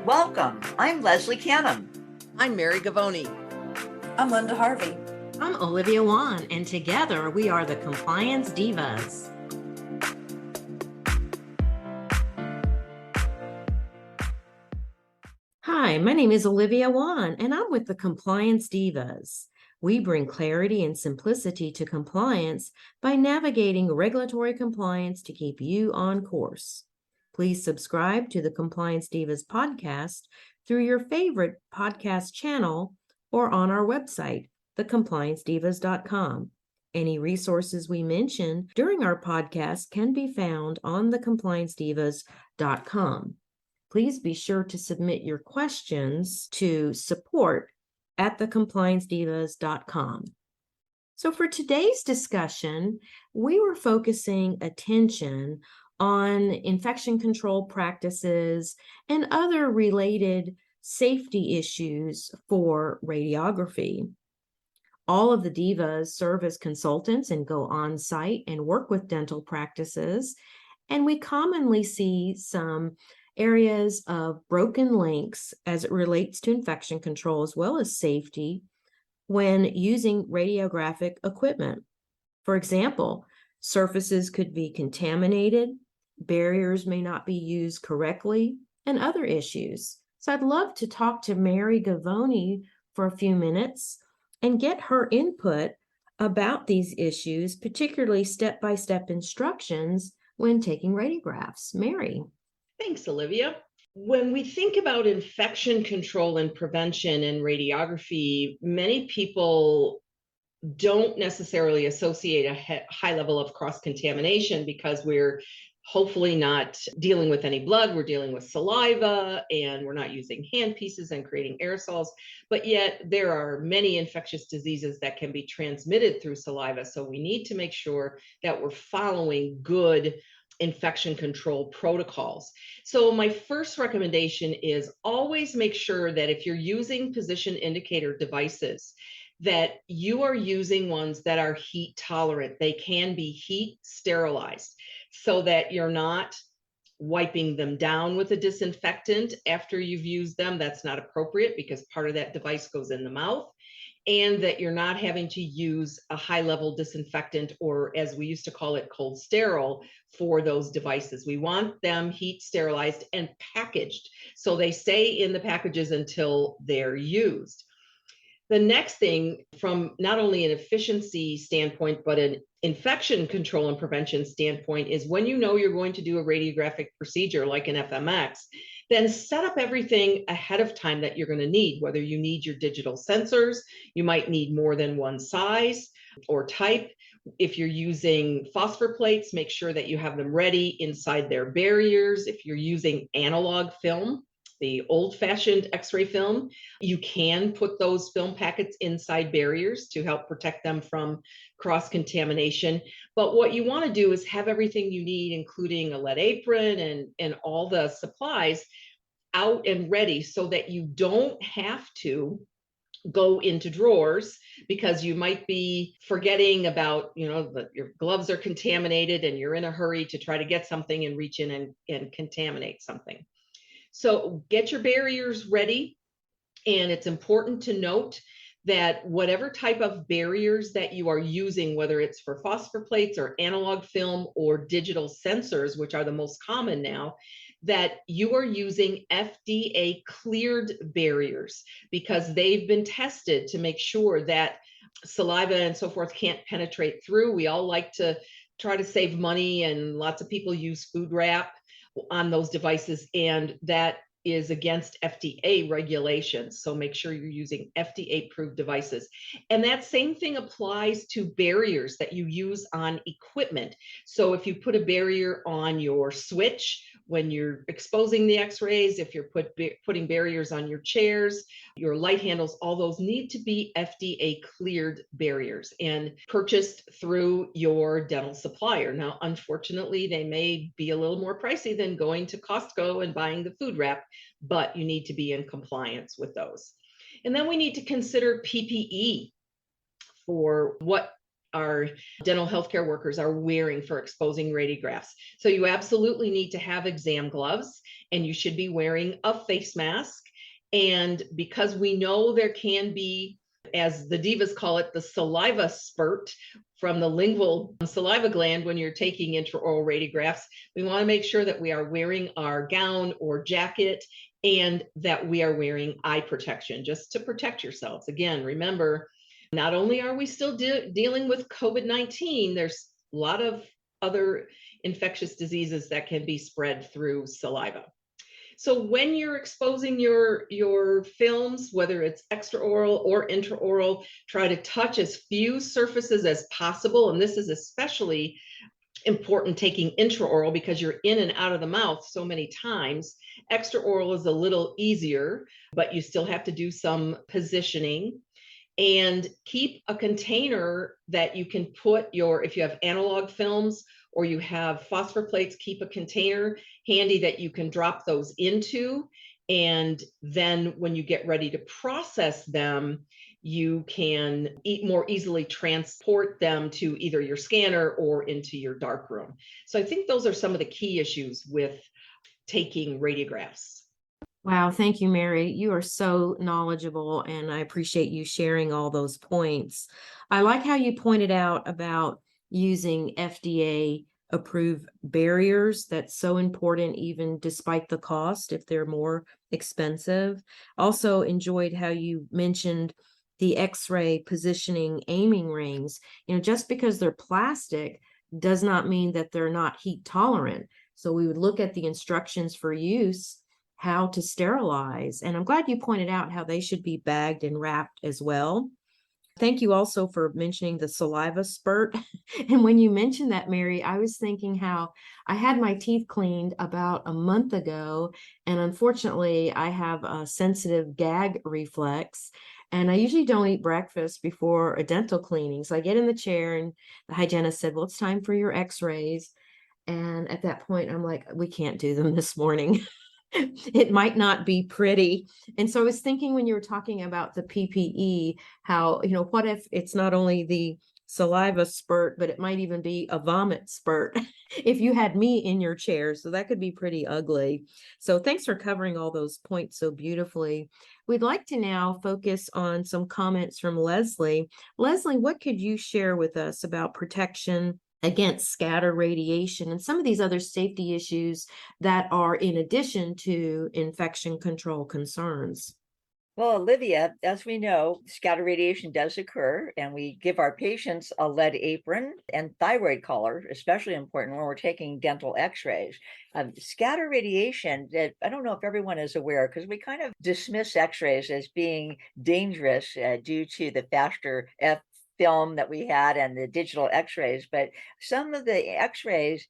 Welcome. I'm Leslie Canham. I'm Mary Gavoni. I'm Linda Harvey. I'm Olivia Wan, and together we are the Compliance Divas. Hi, my name is Olivia Wan, and I'm with the Compliance Divas. We bring clarity and simplicity to compliance by navigating regulatory compliance to keep you on course. Please subscribe to the Compliance Divas podcast through your favorite podcast channel or on our website, thecompliancedivas.com. Any resources we mention during our podcast can be found on thecompliancedivas.com. Please be sure to submit your questions to support@thecompliancedivas.com. So for today's discussion, we were focusing attention on infection control practices and other related safety issues for radiography. All of the divas serve as consultants and go on site and work with dental practices, and we commonly see some areas of broken links as it relates to infection control as well as safety when using radiographic equipment. For example, surfaces could be contaminated, barriers may not be used correctly, and other issues. So I'd love to talk to Mary Gavoni for a few minutes and get her input about these issues, particularly step-by-step instructions when taking radiographs. Mary. Thanks, Olivia. When we think about infection control and prevention in radiography, many people don't necessarily associate a high level of cross-contamination because we're hopefully not dealing with any blood. We're dealing with saliva and we're not using hand pieces and creating aerosols. But yet there are many infectious diseases that can be transmitted through saliva. So we need to make sure that we're following good infection control protocols. So my first recommendation is always make sure that if you're using position indicator devices, that you are using ones that are heat tolerant. They can be heat sterilized so that you're not wiping them down with a disinfectant after you've used them. That's not appropriate because part of that device goes in the mouth, and that you're not having to use a high level disinfectant, or as we used to call it, cold sterile for those devices. We want them heat sterilized and packaged so they stay in the packages until they're used. The next thing, from not only an efficiency standpoint, but an infection control and prevention standpoint, is when you know you're going to do a radiographic procedure like an FMX, then set up everything ahead of time that you're going to need, whether you need your digital sensors, you might need more than one size or type. If you're using phosphor plates, make sure that you have them ready inside their barriers. If you're using analog film, the old-fashioned X-ray film, you can put those film packets inside barriers to help protect them from cross-contamination. But what you want to do is have everything you need, including a lead apron and all the supplies, out and ready so that you don't have to go into drawers because you might be forgetting about, that your gloves are contaminated and you're in a hurry to try to get something and reach in and contaminate something. So get your barriers ready. And it's important to note that whatever type of barriers that you are using, whether it's for phosphor plates or analog film or digital sensors, which are the most common now, that you are using FDA cleared barriers because they've been tested to make sure that saliva and so forth can't penetrate through. We all like to try to save money, and lots of people use food wrap on those devices, and that is against FDA regulations. So make sure you're using FDA approved devices. And that same thing applies to barriers that you use on equipment. So if you put a barrier on your switch when you're exposing the x-rays, if you're putting barriers on your chairs, your light handles, all those need to be FDA cleared barriers and purchased through your dental supplier. Now, unfortunately, they may be a little more pricey than going to Costco and buying the food wrap, but you need to be in compliance with those. And then we need to consider PPE for what our dental healthcare workers are wearing for exposing radiographs. So you absolutely need to have exam gloves, and you should be wearing a face mask. And because we know there can be, as the divas call it, the saliva spurt from the lingual saliva gland when you're taking intraoral radiographs, we want to make sure that we are wearing our gown or jacket and that we are wearing eye protection just to protect yourselves. Again, remember, not only are we still dealing with COVID-19, there's a lot of other infectious diseases that can be spread through saliva. So when you're exposing your films, whether it's extraoral or intraoral, try to touch as few surfaces as possible. And this is especially important taking intraoral because you're in and out of the mouth so many times. Extraoral is a little easier, but you still have to do some positioning. And keep a container that you can put if you have analog films or you have phosphor plates, keep a container handy that you can drop those into. And then when you get ready to process them, you can more easily transport them to either your scanner or into your darkroom. So I think those are some of the key issues with taking radiographs. Wow, thank you, Mary. You are so knowledgeable, and I appreciate you sharing all those points. I like how you pointed out about using FDA approved barriers. That's so important, even despite the cost, if they're more expensive. Also enjoyed how you mentioned the X-ray positioning aiming rings. Just because they're plastic does not mean that they're not heat tolerant. So we would look at the instructions for use, how to sterilize. And I'm glad you pointed out how they should be bagged and wrapped as well. Thank you also for mentioning the saliva spurt. And when you mentioned that, Mary, I was thinking how I had my teeth cleaned about a month ago, and unfortunately I have a sensitive gag reflex, and I usually don't eat breakfast before a dental cleaning. So I get in the chair and the hygienist said, well, it's time for your x-rays. And at that point, I'm like, we can't do them this morning. It might not be pretty. And so I was thinking when you were talking about the PPE, how, what if it's not only the saliva spurt, but it might even be a vomit spurt if you had me in your chair. So that could be pretty ugly. So thanks for covering all those points so beautifully. We'd like to now focus on some comments from Leslie. Leslie, what could you share with us about protection against scatter radiation and some of these other safety issues that are in addition to infection control concerns? Well, Olivia, as we know, scatter radiation does occur, and we give our patients a lead apron and thyroid collar, especially important when we're taking dental x-rays. Scatter radiation, I don't know if everyone is aware, because we kind of dismiss x-rays as being dangerous due to the faster film that we had and the digital x-rays, but some of the x-rays,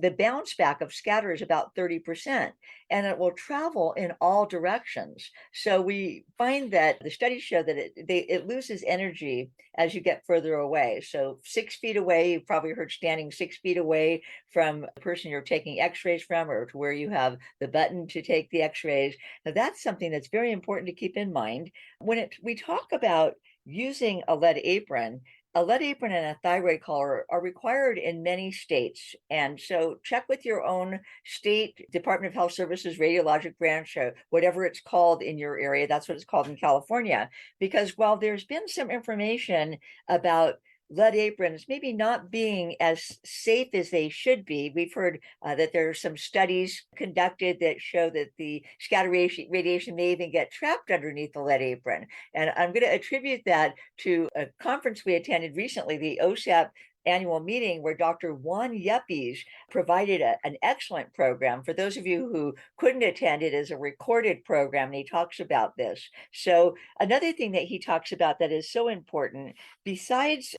the bounce back of scatter is about 30%, and it will travel in all directions. So we find that the studies show that it loses energy as you get further away. So 6 feet away, you've probably heard standing 6 feet away from the person you're taking x-rays from, or to where you have the button to take the x-rays. Now that's something that's very important to keep in mind. When we talk about using a lead apron and a thyroid collar are required in many states. And so check with your own state Department of Health Services radiologic branch, or whatever it's called in your area. That's what it's called in California. Because while there's been some information about lead aprons maybe not being as safe as they should be, we've heard that there are some studies conducted that show that the scatter radiation may even get trapped underneath the lead apron. And I'm going to attribute that to a conference we attended recently, the OSAP annual meeting, where Dr. Juan Yepes provided an excellent program. For those of you who couldn't attend, it is a recorded program, and he talks about this. So another thing that he talks about that is so important, besides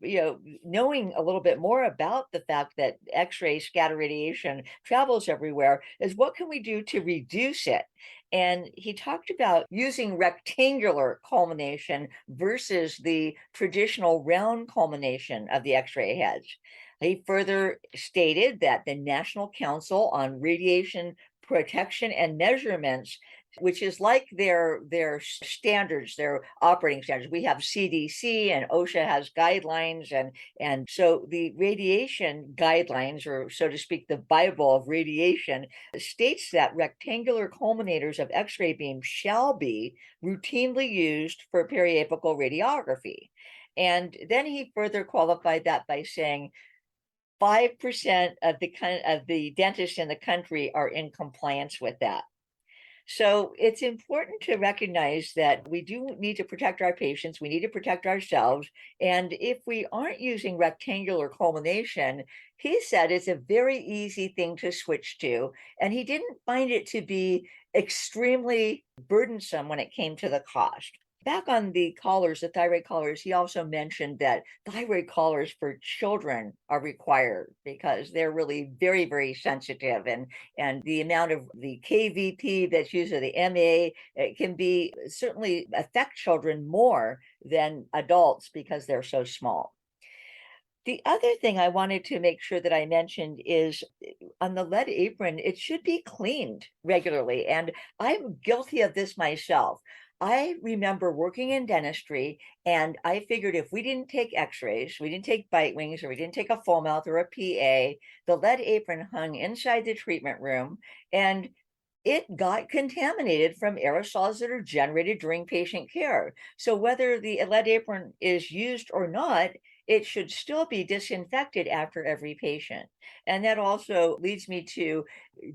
knowing a little bit more about the fact that X-ray scatter radiation travels everywhere, is what can we do to reduce it? And he talked about using rectangular culmination versus the traditional round culmination of the X-ray heads. He further stated that the National Council on Radiation Protection and Measurements which is like their standards, their operating standards. We have CDC and OSHA has guidelines, and so the radiation guidelines, or so to speak, the Bible of radiation, states that rectangular culminators of X-ray beams shall be routinely used for periapical radiography. And then he further qualified that by saying 5% of the dentists in the country are in compliance with that. So it's important to recognize that we do need to protect our patients, we need to protect ourselves. And if we aren't using rectangular culmination, he said it's a very easy thing to switch to. And he didn't find it to be extremely burdensome when it came to the cost. Back on the collars, the thyroid collars, he also mentioned that thyroid collars for children are required because they're really very, very sensitive, and the amount of the KVP that's used, or the MA, it can be certainly affect children more than adults because they're so small. The other thing I wanted to make sure that I mentioned is on the lead apron, it should be cleaned regularly. And I'm guilty of this myself. I remember working in dentistry, and I figured if we didn't take x-rays, we didn't take bite wings, or we didn't take a full mouth or a PA, the lead apron hung inside the treatment room, and it got contaminated from aerosols that are generated during patient care. So whether the lead apron is used or not, it should still be disinfected after every patient. And that also leads me to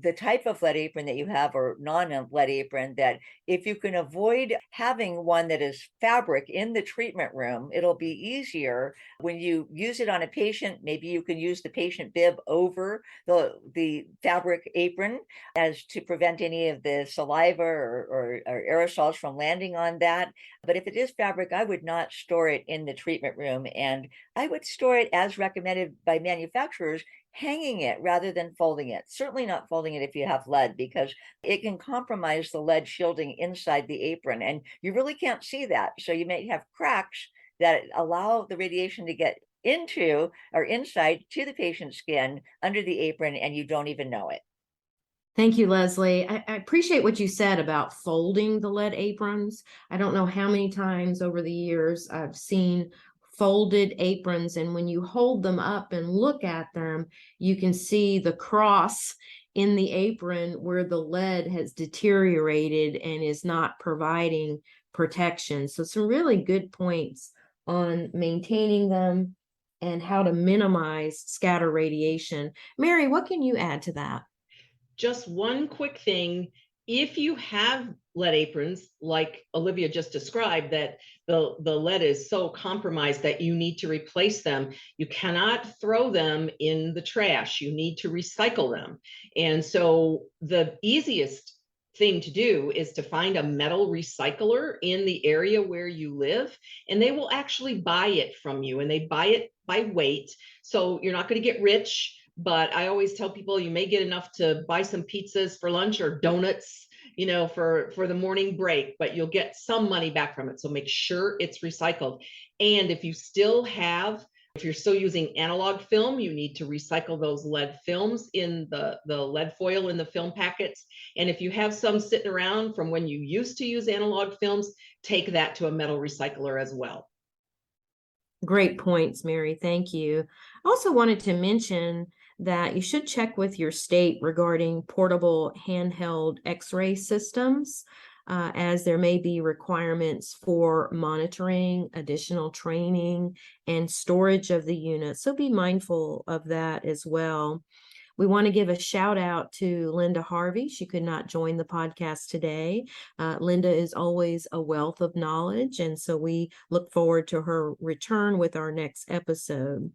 the type of lead apron that you have, or non-lead apron, that if you can avoid having one that is fabric in the treatment room, it'll be easier when you use it on a patient. Maybe you can use the patient bib over the fabric apron as to prevent any of the saliva or aerosols from landing on that. But if it is fabric, I would not store it in the treatment room, and I would store it as recommended by manufacturers, hanging it rather than folding it. Certainly not folding it if you have lead, because it can compromise the lead shielding inside the apron, and you really can't see that. So you may have cracks that allow the radiation to get into or inside to the patient's skin under the apron, and you don't even know it. Thank you, Leslie. I appreciate what you said about folding the lead aprons. I don't know how many times over the years I've seen folded aprons, and when you hold them up and look at them, you can see the cross in the apron where the lead has deteriorated and is not providing protection. So some really good points on maintaining them and how to minimize scatter radiation. Mary, what can you add to that? Just one quick thing. If you have lead aprons, like Olivia just described, that the lead is so compromised that you need to replace them, you cannot throw them in the trash. You need to recycle them. And so the easiest thing to do is to find a metal recycler in the area where you live, and they will actually buy it from you, and they buy it by weight. So you're not going to get rich, but I always tell people you may get enough to buy some pizzas for lunch or donuts, for the morning break, but you'll get some money back from it. So make sure it's recycled. And if you're still using analog film, you need to recycle those lead films in the lead foil in the film packets. And if you have some sitting around from when you used to use analog films, take that to a metal recycler as well. Great points, Mary. Thank you. I also wanted to mention that you should check with your state regarding portable handheld X-ray systems, as there may be requirements for monitoring, additional training, and storage of the unit. So be mindful of that as well. We want to give a shout out to Linda Harvey. She could not join the podcast today. Linda is always a wealth of knowledge, and so we look forward to her return with our next episode.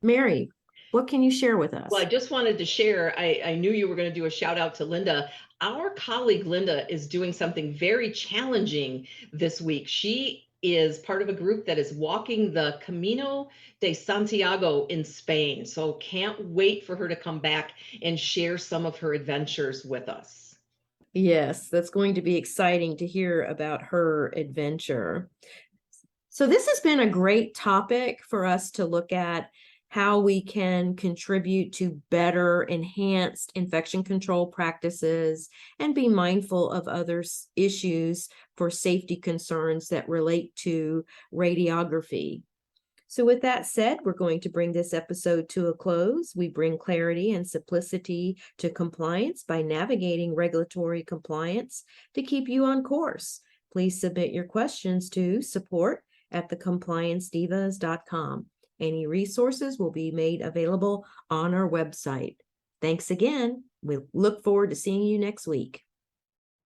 Mary, what can you share with us? Well, I just wanted to share, I knew you were going to do a shout out to Linda. Our colleague Linda is doing something very challenging this week. She is part of a group that is walking the Camino de Santiago in Spain. So can't wait for her to come back and share some of her adventures with us. Yes, that's going to be exciting to hear about her adventure. So this has been a great topic for us to look at, how we can contribute to better enhanced infection control practices and be mindful of other issues for safety concerns that relate to radiography. So with that said, we're going to bring this episode to a close. We bring clarity and simplicity to compliance by navigating regulatory compliance to keep you on course. Please submit your questions to support@thecompliancedivas.com. Any resources will be made available on our website. Thanks again. We look forward to seeing you next week.